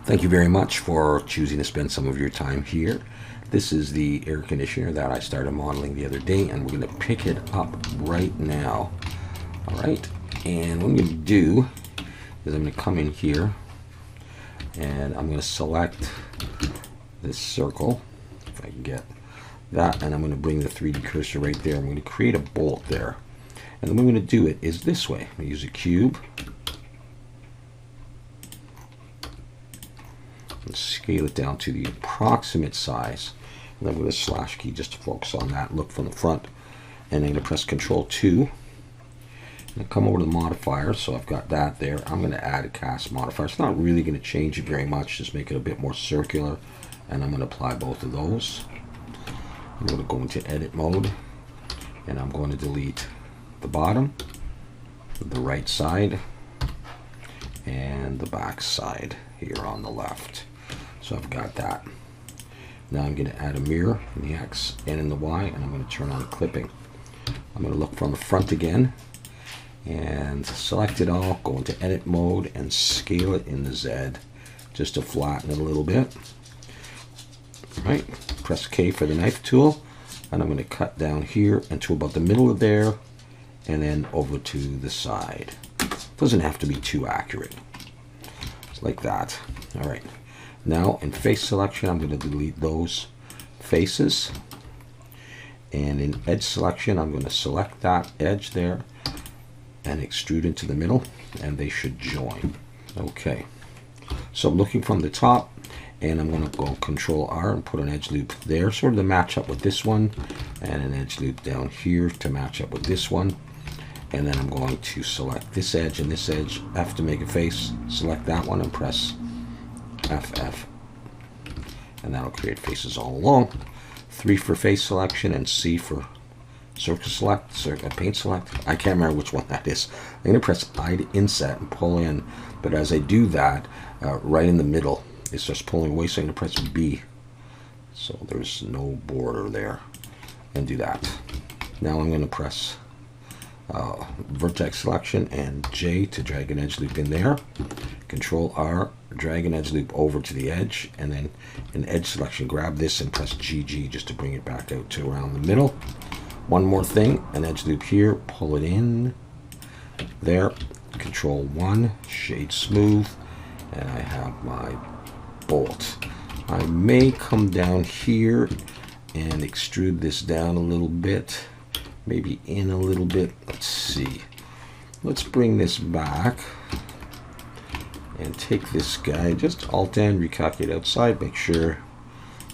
Thank you very much for choosing to spend some of your time here. This is the air conditioner that I started modeling the other day, and we're going to pick it up right now. All right, and what I'm going to do is I'm going to come in here and I'm going to select this circle, if I can get that, and I'm going to bring the 3D cursor right there. I'm going to create a bolt there. And the way I'm going to do it is this way. I'm going to use a cube. And scale it down to the approximate size. And then with a slash key just to focus on that, look from the front. And I'm going to press Control 2. And come over to the modifier, so I've got that there. I'm going to add a cast modifier. It's not really going to change it very much, just make it a bit more circular. And I'm going to apply both of those. I'm going to go into edit mode, and I'm going to delete the bottom, the right side, and the back side here on the left. So I've got that. Now I'm going to add a mirror in the X and in the Y, and I'm going to turn on clipping. I'm going to look from the front again and select it all, go into edit mode and scale it in the Z just to flatten it a little bit. All right, press K for the knife tool, and I'm going to cut down here into about the middle of there and then over to the side. Doesn't have to be too accurate. It's like that. All right. Now in face selection, I'm going to delete those faces. And in edge selection, I'm going to select that edge there and extrude into the middle, and they should join. Okay. So I'm looking from the top, and I'm going to go Control R and put an edge loop there, sort of to match up with this one, and an edge loop down here to match up with this one. And then I'm going to select this edge and this edge, F to make a face, select that one and press FF. And that'll create faces all along. 3 for face selection and C for circle select, paint select. I can't remember which one that is. I'm going to press I to inset and pull in, but as I do that, right in the middle, it's just pulling away, so I'm going to press B. So there's no border there, and do that. Now I'm going to press vertex selection and J to drag an edge loop in there. Control R, drag an edge loop over to the edge, and then in edge selection, grab this and press GG just to bring it back out to around the middle. One more thing, an edge loop here, pull it in there. Control 1, shade smooth, and I have my bolt. I may come down here and extrude this down a little bit, maybe in a little bit. Let's see. Let's bring this back and take this guy, just Alt N, recalculate outside, make sure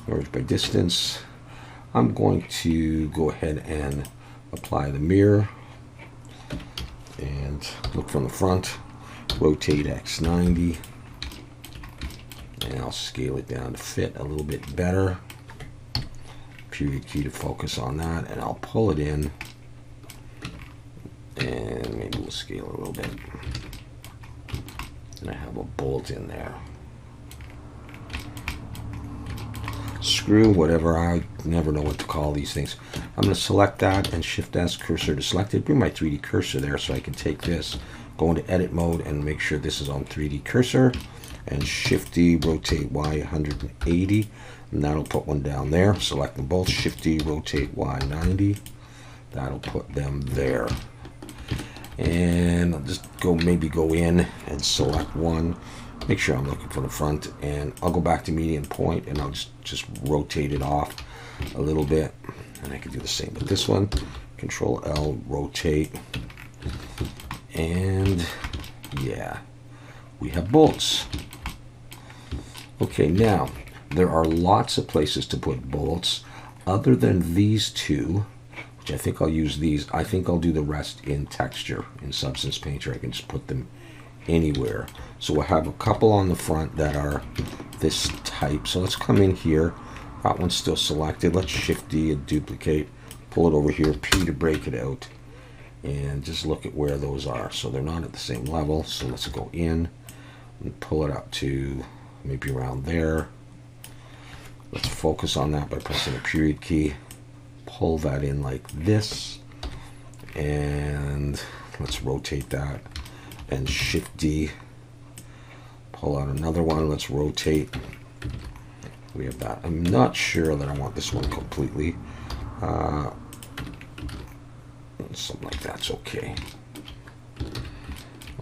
merge by distance. I'm going to go ahead and apply the mirror and look from the front, rotate X90, and I'll scale it down to fit a little bit better. Period key to focus on that, and I'll pull it in, and maybe we'll scale it a little bit. And I have a bolt in there. Screw, whatever, I never know what to call these things. I'm going to select that and Shift S cursor to select it. Bring my 3D cursor there so I can take this, go into edit mode and make sure this is on 3D cursor, and Shift D, rotate Y 180, and that'll put one down there. Select them both, Shift D, rotate Y 90. That'll put them there. And I'll just maybe go in and select one. Make sure I'm looking for the front, and I'll go back to median point and I'll just rotate it off a little bit. And I can do the same with this one. Control L, rotate. And yeah, we have bolts. Okay, now there are lots of places to put bolts other than these two, which I think I'll use these. I think I'll do the rest in texture, in Substance Painter. I can just put them anywhere. So we'll have a couple on the front that are this type. So let's come in here. That one's still selected. Let's Shift D and duplicate. Pull it over here, P to break it out. And just look at where those are. So they're not at the same level. So let's go in and pull it up to maybe around there. Let's focus on that by pressing the period key. Pull that in like this. And let's rotate that. And Shift D. pull out another one. Let's rotate. We have that. I'm not sure that I want this one completely. Something like that's okay.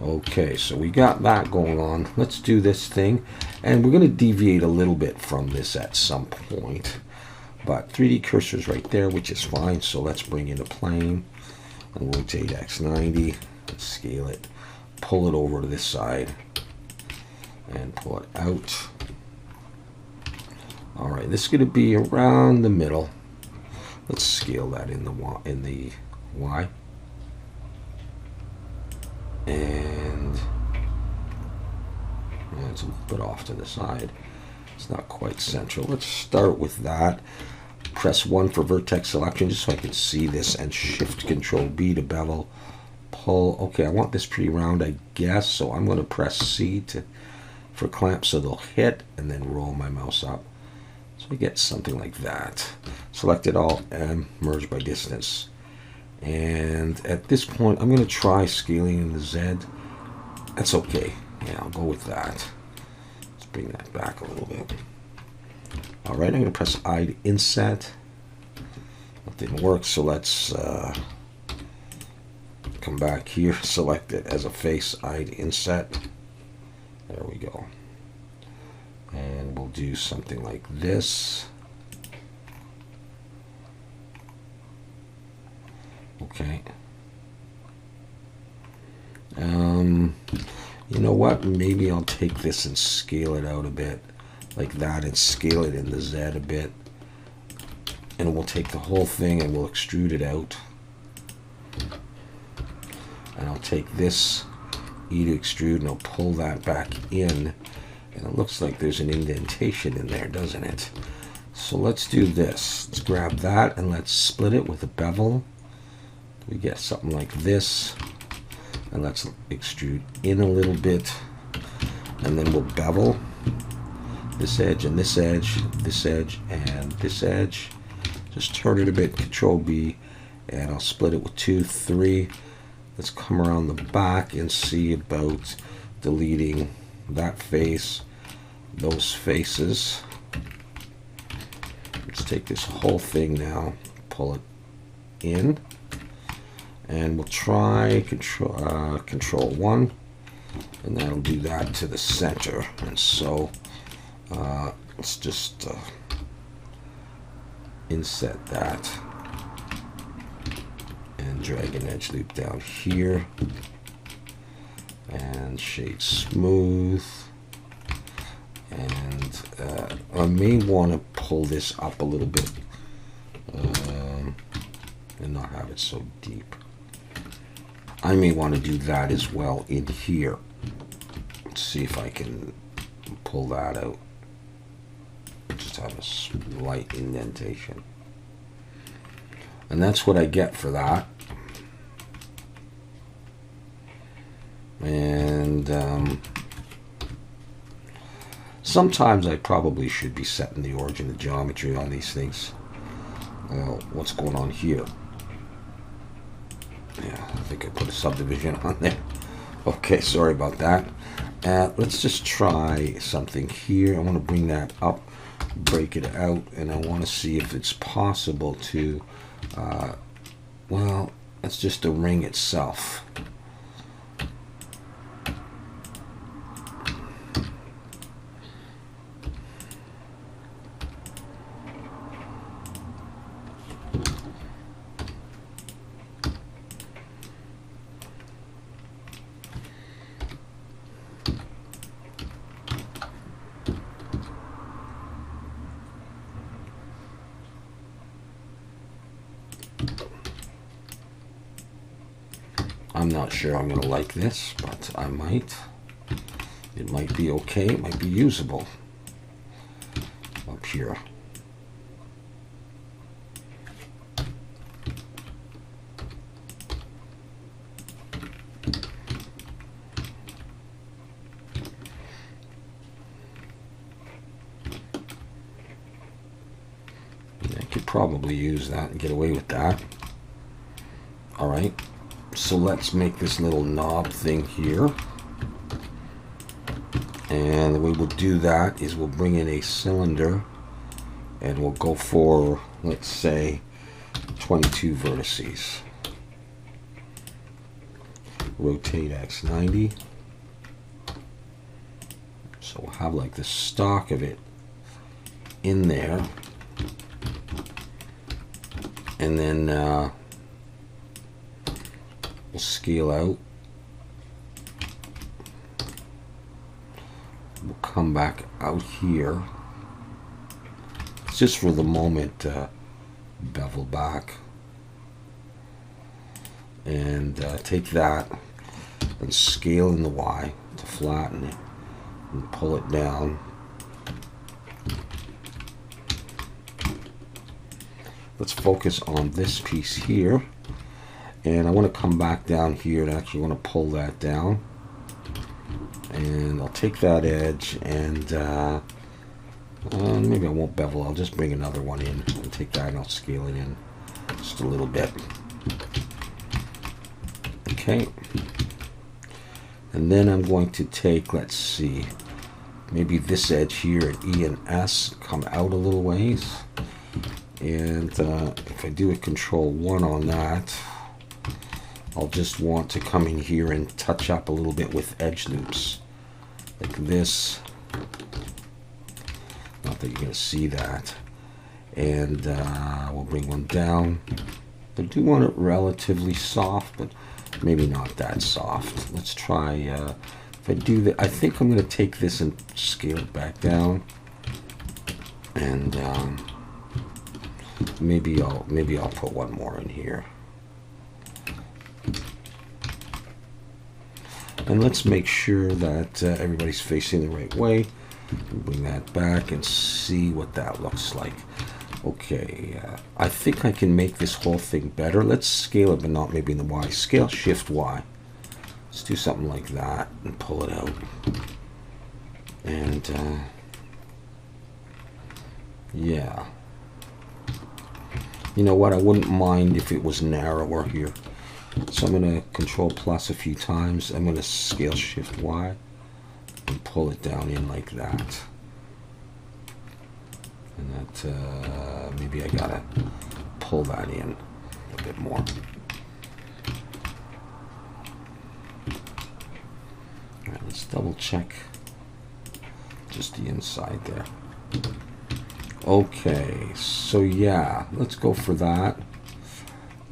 Okay, so we got that going on. Let's do this thing. And we're going to deviate a little bit from this at some point. But 3D cursor's right there, which is fine. So let's bring in a plane and rotate X90. Let's scale it. Pull it over to this side. And pull it out. Alright, this is going to be around the middle. Let's scale that in the Y. And it's a little bit off to the side. It's not quite central. Let's start with that. Press 1 for vertex selection just so I can see this, and Shift Control B to bevel. Pull. Okay, I want this pretty round, I guess, so I'm going to press C for clamp so they'll hit, and then roll my mouse up. So we get something like that. Select it all and merge by distance. And at this point, I'm going to try scaling in the Z. That's okay. Yeah, I'll go with that. Let's bring that back a little bit. All right, I'm going to press I to inset. That didn't work, so let's come back here, select it as a face, I to inset. There we go. And we'll do something like this. Okay. You know what? Maybe I'll take this and scale it out a bit like that and scale it in the Z a bit. And we'll take the whole thing and we'll extrude it out. And I'll take this E to extrude and I'll pull that back in. And it looks like there's an indentation in there, doesn't it? So let's do this. Let's grab that and let's split it with a bevel. We get something like this, and let's extrude in a little bit, and then we'll bevel this edge and this edge, this edge and this edge. Just turn it a bit, Control B, and I'll split it with 2, 3. Let's come around the back and see about deleting that face, those faces. Let's take this whole thing now, pull it in. And we'll try control 1, and that'll do that to the center. And so let's just inset that and drag an edge loop down here and shade smooth. And I may want to pull this up a little bit and not have it so deep. I may want to do that as well in here. Let's see if I can pull that out. Just have a slight indentation. And that's what I get for that. And sometimes I probably should be setting the origin of geometry on these things. What's going on here? Yeah, I think I put a subdivision on there. Okay, sorry about that. Let's just try something here. I want to bring that up, break it out, and I want to see if it's possible to, well, that's just the ring itself. I'm not sure I'm going to like this, but I might. It might be okay. It might be usable up here. I could probably use that and get away with that. All right. So let's make this little knob thing here. And the way we'll do that is we'll bring in a cylinder and we'll go for, let's say, 22 vertices. Rotate X90. So we'll have like the stock of it in there. And then we'll scale out. We'll come back out here. It's just for the moment, bevel back. And take that and scale in the Y to flatten it and pull it down. Let's focus on this piece here, and I want to come back down here and actually want to pull that down, and I'll take that edge and maybe I won't bevel, I'll just bring another one in and take that and I'll scale it in just a little bit. Okay, and then I'm going to take, let's see, maybe this edge here at E and S, come out a little ways. And if I do a Control 1 on that, I'll just want to come in here and touch up a little bit with edge loops. Like this. Not that you're going to see that. And we'll bring one down. I do want it relatively soft, but maybe not that soft. Let's try, if I do that, I think I'm going to take this and scale it back down. And maybe I'll put one more in here. And let's make sure that everybody's facing the right way. Bring that back and see what that looks like. Okay, I think I can make this whole thing better. Let's scale it, but not maybe in the Y. Scale, Shift, Y. Let's do something like that and pull it out. And yeah. You know what, I wouldn't mind if it was narrower here. So I'm going to Control plus a few times. I'm going to scale Shift Y and pull it down in like that. And that, maybe I got to pull that in a bit more. Alright, let's double check just the inside there. Okay, so yeah, let's go for that.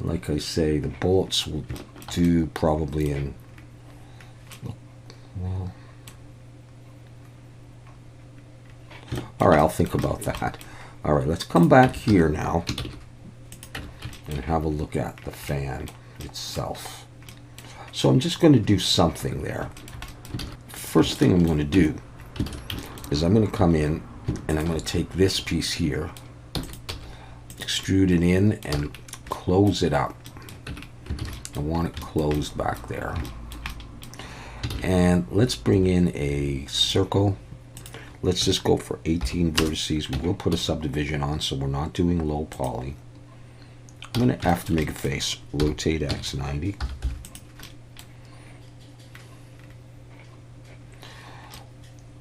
Like I say, the bullets will do probably in, well, alright, I'll think about that. Alright, let's come back here now and have a look at the fan itself. So I'm just going to do something there. First thing I'm going to do is I'm going to come in and I'm going to take this piece here, extrude it in and close it up. I want it closed back there. And let's bring in a circle. Let's just go for 18 vertices. We will put a subdivision on, so we're not doing low poly. I'm going to have to make a face. Rotate X90.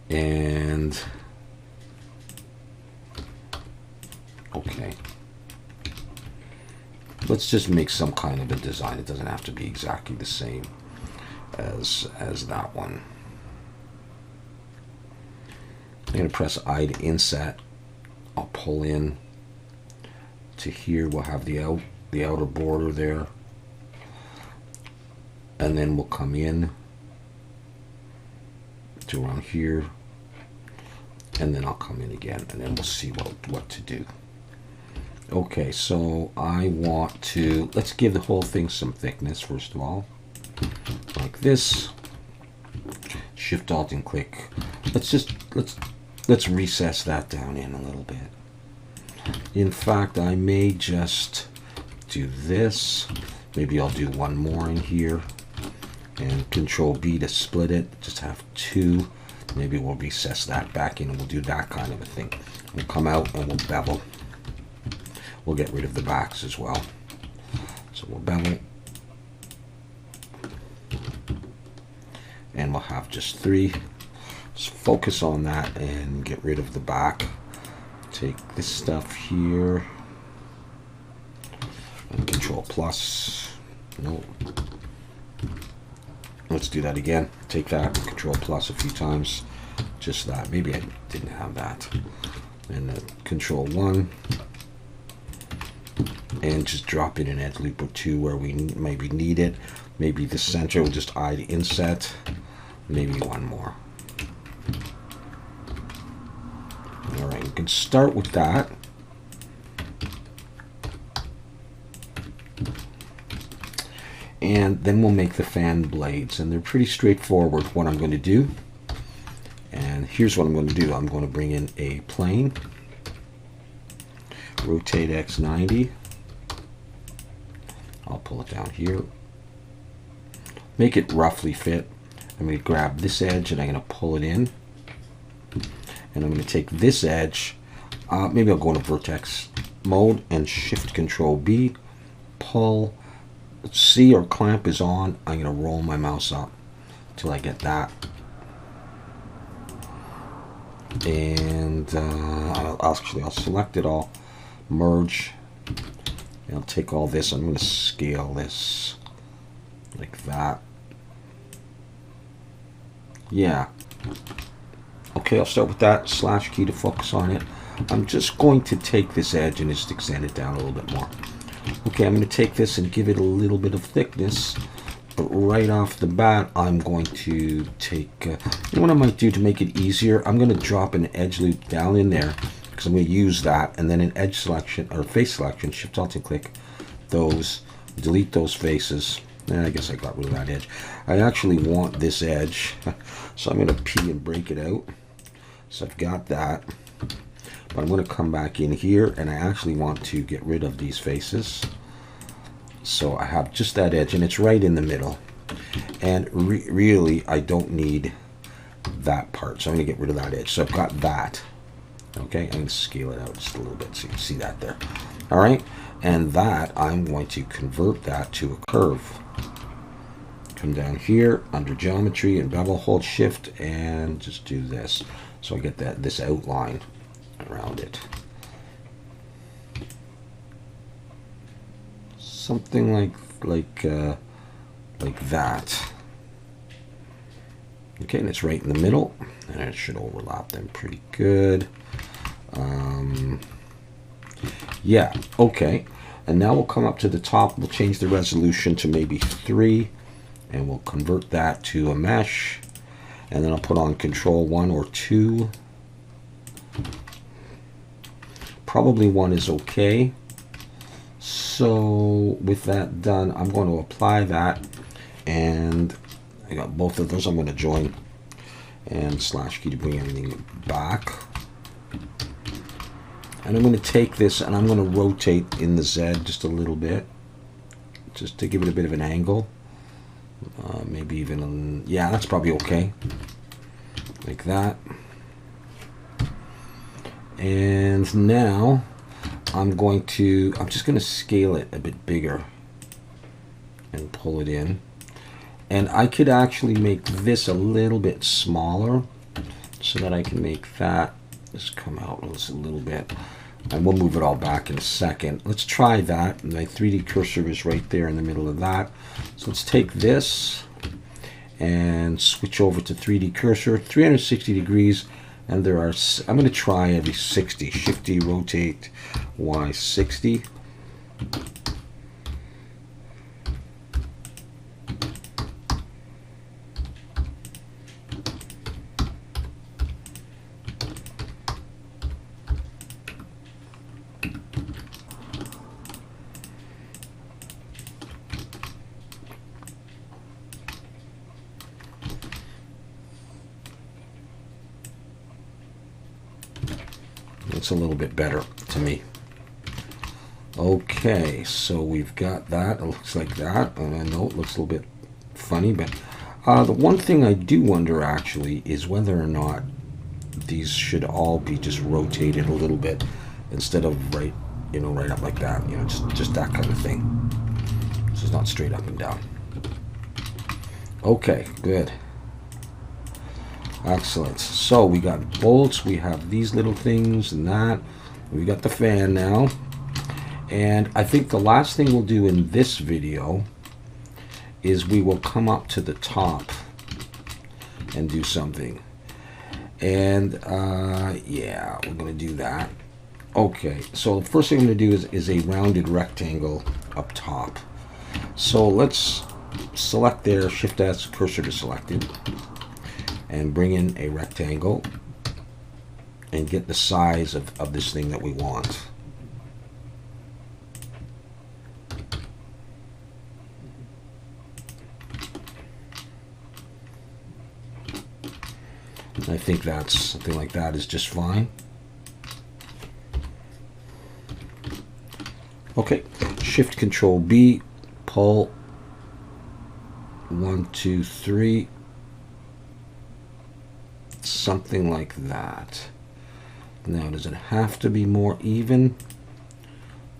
And okay, let's just make some kind of a design. It doesn't have to be exactly the same as that one. I'm going to press I to inset. I'll pull in to here. We'll have the outer border there, and then we'll come in to around here, and then I'll come in again, and then we'll see what to do. Okay, so I want to, let's give the whole thing some thickness first of all, like this. Shift Alt and click. Let's recess that down in a little bit. In fact, I may just do this. Maybe I'll do one more in here, and Control B to split it. Just have two. Maybe we'll recess that back in, and we'll do that kind of a thing. We'll come out and we'll bevel. We'll get rid of the backs as well. So we'll bevel. And we'll have just three. focus on that and get rid of the back. Take this stuff here and Control plus. Nope. Let's do that again. Take that, Control plus a few times. Just that. Maybe I didn't have that. And Control 1. And just drop in an edge loop or two where we maybe need it. Maybe the center will just eye the inset. Maybe one more. Alright, you can start with that. And then we'll make the fan blades. And they're pretty straightforward what I'm going to do. And here's what I'm going to do. I'm going to bring in a plane. Rotate X90. I'll pull it down here. Make it roughly fit. I'm going to grab this edge and I'm going to pull it in. And I'm going to take this edge. Maybe I'll go into vertex mode and Shift Control B. Pull. C or clamp is on. I'm going to roll my mouse up until I get that. And I'll select it all. Merge. And I'll take all this. I'm going to scale this like that. Yeah. Okay, I'll start with that. Slash key to focus on it. I'm just going to take this edge and just extend it down a little bit more. Okay, I'm going to take this and give it a little bit of thickness. But right off the bat, I'm going to take... you know what I might do to make it easier? I'm going to drop an edge loop down in there because I'm going to use that. And then an edge selection, or face selection, Shift Alt and click those. Delete those faces. I guess I got rid of that edge. I actually want this edge. So I'm going to P and break it out. So I've got that. But I'm going to come back in here and I actually want to get rid of these faces. So I have just that edge and it's right in the middle. And really I don't need that part. So I'm going to get rid of that edge. So I've got that. Okay, I'm going to scale it out just a little bit so you can see that there. All right, and that I'm going to convert that to a curve. Come down here under geometry and bevel, hold shift and just do this. So I get this outline around it. Something like that. Okay, and it's right in the middle, and it should overlap them pretty good. Yeah, okay. And now we'll come up to the top. We'll change the resolution to maybe 3, and we'll convert that to a mesh. And then I'll put on Control 1 or 2. Probably 1 is okay. So with that done, I'm going to apply that, and I got both of those. I'm going to join and slash key to bring everything back. And I'm going to take this and I'm going to rotate in the Z just a little bit, just to give it a bit of an angle. Maybe even, yeah, that's probably okay. Like that. And now I'm just going to scale it a bit bigger and pull it in. And I could actually make this a little bit smaller so that I can make that just come out just a little bit. And we'll move it all back in a second. Let's try that. My 3D cursor is right there in the middle of that. So let's take this and switch over to 3D cursor, 360 degrees. And there are, I'm going to try every 60. Shift D, rotate Y 60. It's a little bit better to me. Okay, so we've got that. It looks like that. And I know it looks a little bit funny, but the one thing I do wonder actually is whether or not these should all be just rotated a little bit instead of right up like that. Just that kind of thing. This is not straight up and down. Okay, good. Excellent. So we got bolts, we have these little things and that. We got the fan now. And I think the last thing we'll do in this video is we will come up to the top and do something. And yeah, we're going to do that. Okay, so the first thing I'm going to do is a rounded rectangle up top. So let's select there, Shift S, cursor to selected, and bring in a rectangle and get the size of this thing that we want. I think that's something like that is just fine. Okay, Shift Control B, pull 1, 2, 3, something like that. Now, does it have to be more even,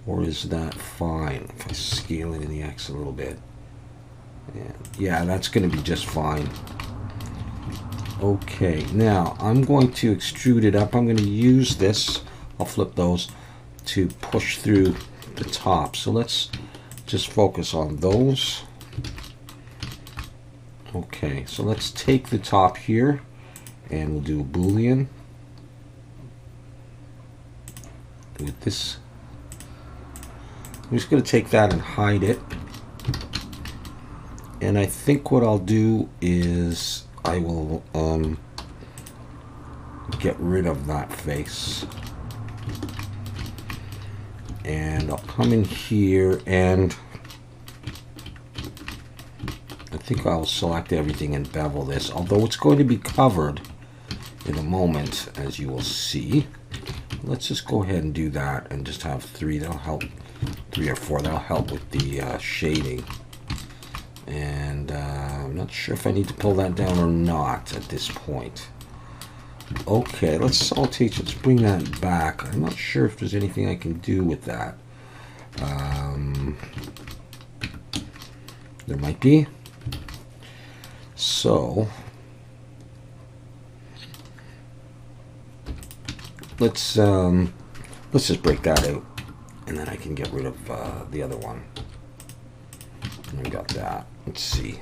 or is that fine if I scale it in the X a little bit? Yeah, that's going to be just fine. Okay, now I'm going to extrude it up. I'm going to use this, I'll flip those, to push through the top. So let's just focus on those. Okay, so let's take the top here and we'll do a Boolean with this. I'm just going to take that and hide it. And I think what I'll do is I will get rid of that face. And I'll come in here and I think I'll select everything and bevel this, although it's going to be covered in a moment, as you will see. Let's just go ahead and do that and just have 3. That'll help. 3 or 4. That'll help with the shading. And I'm not sure if I need to pull that down or not at this point. Okay, let's bring that back. I'm not sure if there's anything I can do with that. There might be. So let's just break that out, and then I can get rid of the other one. And we got that. Let's see.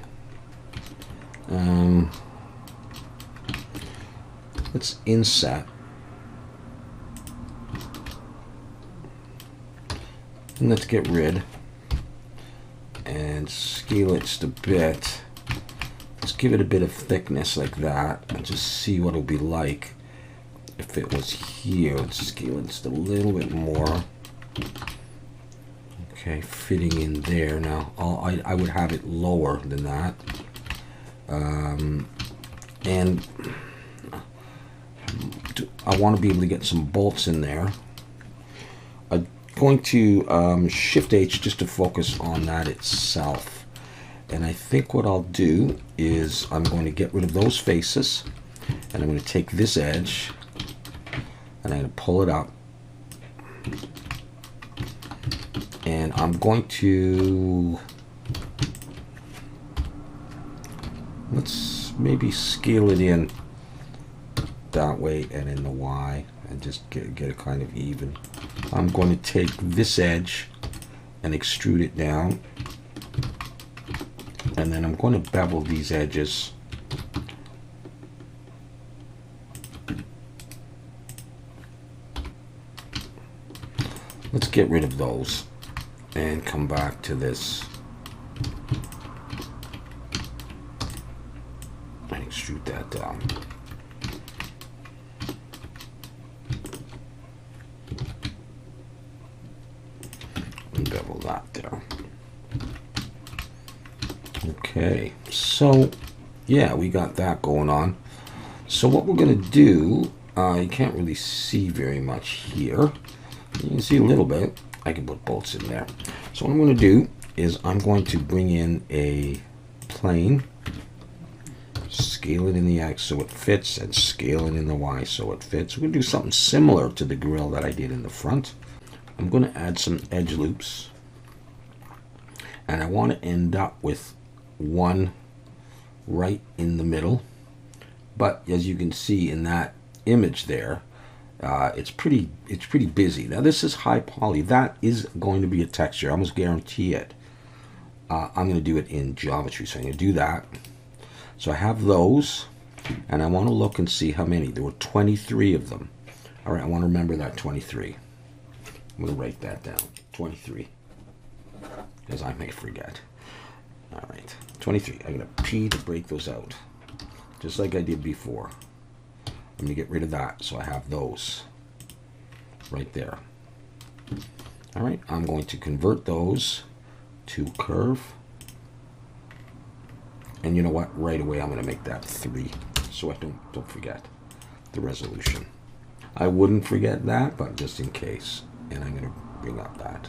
Let's inset. And let's get rid. And scale it just a bit. Let's give it a bit of thickness like that. And just see what it'll be like if it was here. Let's scale it just a little bit more. Okay, fitting in there. Now, I would have it lower than that. And I want to be able to get some bolts in there. I'm going to Shift H just to focus on that itself. And I think what I'll do is I'm going to get rid of those faces. And I'm going to take this edge and I'm going to pull it up. And I'm going to, let's maybe scale it in that way and in the Y and just get it kind of even. I'm going to take this edge and extrude it down, and then I'm going to bevel these edges. Let's get rid of those and come back to this and extrude that down. And bevel that there. Okay, so yeah, we got that going on. So what we're going to do, you can't really see very much here. You can see a little bit. I can put bolts in there. So what I'm going to do is I'm going to bring in a plane, scale it in the X so it fits, and scale it in the Y so it fits. We're going to do something similar to the grill that I did in the front. I'm going to add some edge loops, and I want to end up with one right in the middle, But as you can see in that image there, it's pretty busy. Now this is high poly. That is going to be a texture. I almost guarantee it. I'm going to do it in geometry. So I'm going to do that. So I have those, and I want to look and see how many. There were 23 of them. All right, I want to remember that 23. I'm going to write that down. 23. Because I may forget. All right, 23. I'm going to P to break those out. Just like I did before. I'm going to get rid of that, so I have those right there. All right, I'm going to convert those to curve. And you know what? Right away, I'm going to make that 3, so I don't forget the resolution. I wouldn't forget that, but just in case. And I'm going to bring up that.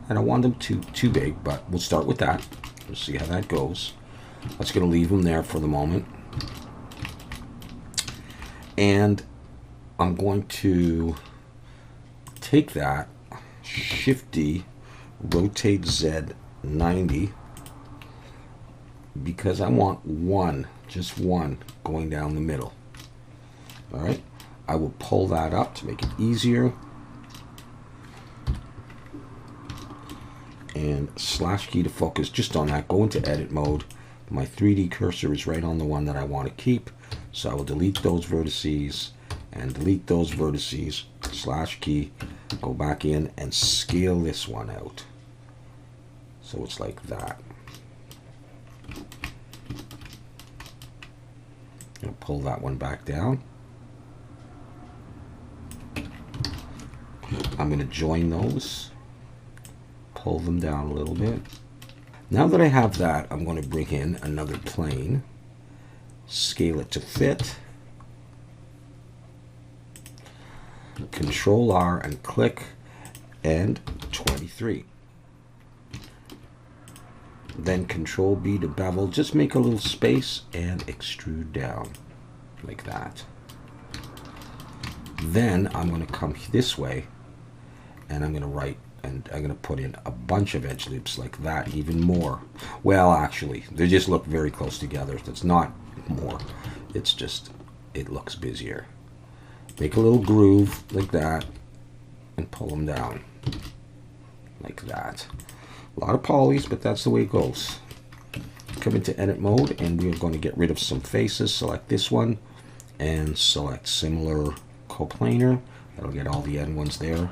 I don't want them too big, but we'll start with that. We'll see how that goes. That's going to leave them there for the moment. And I'm going to take that, Shift D, rotate Z 90, because I want one, just one, going down the middle. All right, I will pull that up to make it easier. And slash key to focus just on that. Go into edit mode. My 3D cursor is right on the one that I want to keep. So I will delete those vertices and delete those vertices. Slash key. Go back in and scale this one out. So it's like that. I'll pull that one back down. I'm going to join those. Pull them down a little bit. Now that I have that, I'm going to bring in another plane, scale it to fit, Control R and click, and 23. Then Control B to bevel, just make a little space and extrude down like that. Then I'm going to come this way and I'm going to write, and I'm going to put in a bunch of edge loops like that, even more. Well, actually, they just look very close together. It's not more. It's just, it looks busier. Make a little groove like that and pull them down like that. A lot of polys, but that's the way it goes. Come into edit mode and we are going to get rid of some faces. Select this one and select similar coplanar. That'll get all the end ones there.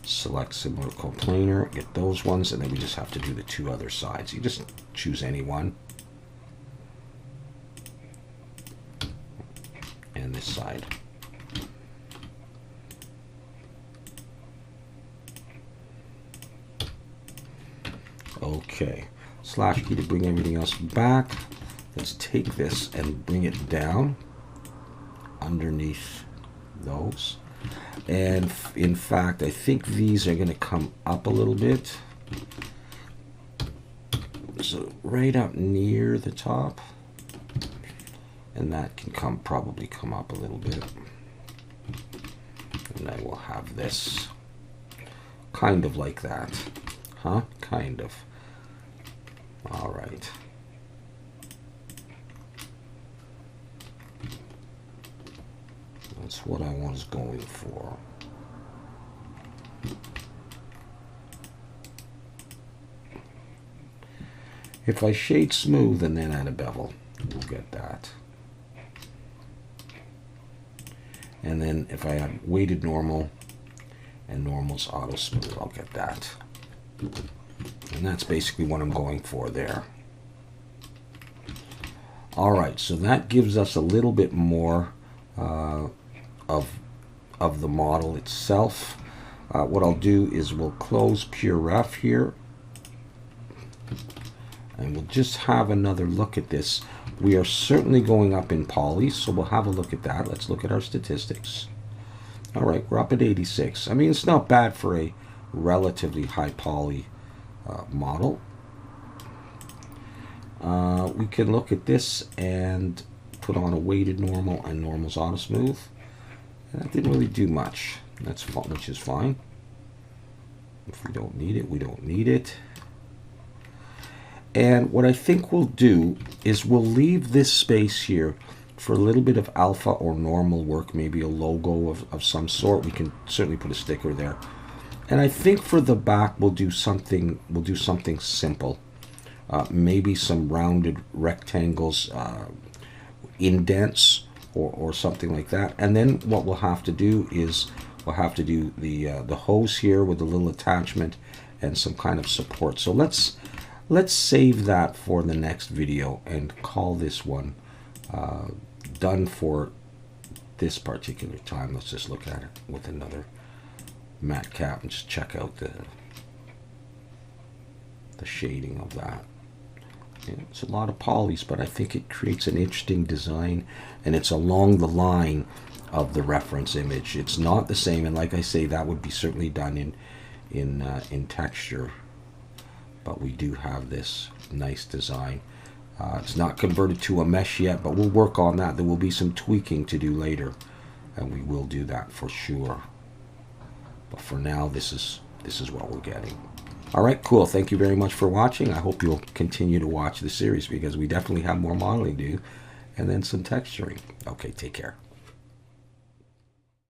Select similar coplanar, get those ones, and then we just have to do the two other sides. You just choose any one. And this side. Okay. Slash key to bring everything else back. Let's take this and bring it down underneath those. And in fact, I think these are going to come up a little bit. So right up near the top. And that can probably come up a little bit. And I will have this kind of like that. Huh? Kind of. All right. That's what I was going for. If I shade smooth and then add a bevel, we'll get that. And then if I add weighted normal and normal's auto smooth, I'll get that. And that's basically what I'm going for there. All right, so that gives us a little bit more of the model itself. What I'll do is we'll close Pure Ref here. And we'll just have another look at this. We are certainly going up in poly, so we'll have a look at that. Let's look at our statistics. All right, we're up at 86. I mean, it's not bad for a relatively high poly model. We can look at this and put on a weighted normal and normal's auto smooth. That didn't really do much. That's fine, which is fine. If we don't need it, we don't need it. And what I think we'll do is we'll leave this space here for a little bit of alpha or normal work, maybe a logo of some sort. We can certainly put a sticker there. And I think for the back we'll do something simple. Maybe some rounded rectangles, indents, or something like that. And then what we'll have to do is we'll have to do the hose here with a little attachment and some kind of support. So let's save that for the next video and call this one done for this particular time. Let's just look at it with another matte cap and just check out the shading of that. It's a lot of polys, but I think it creates an interesting design, and it's along the line of the reference image. It's not the same, and like I say, that would be certainly done in texture, but we do have this nice design. It's not converted to a mesh yet, but we'll work on that. There will be some tweaking to do later, and we will do that for sure. But for now, this is what we're getting. All right, cool. Thank you very much for watching. I hope you'll continue to watch the series because we definitely have more modeling to do and then some texturing. Okay, take care.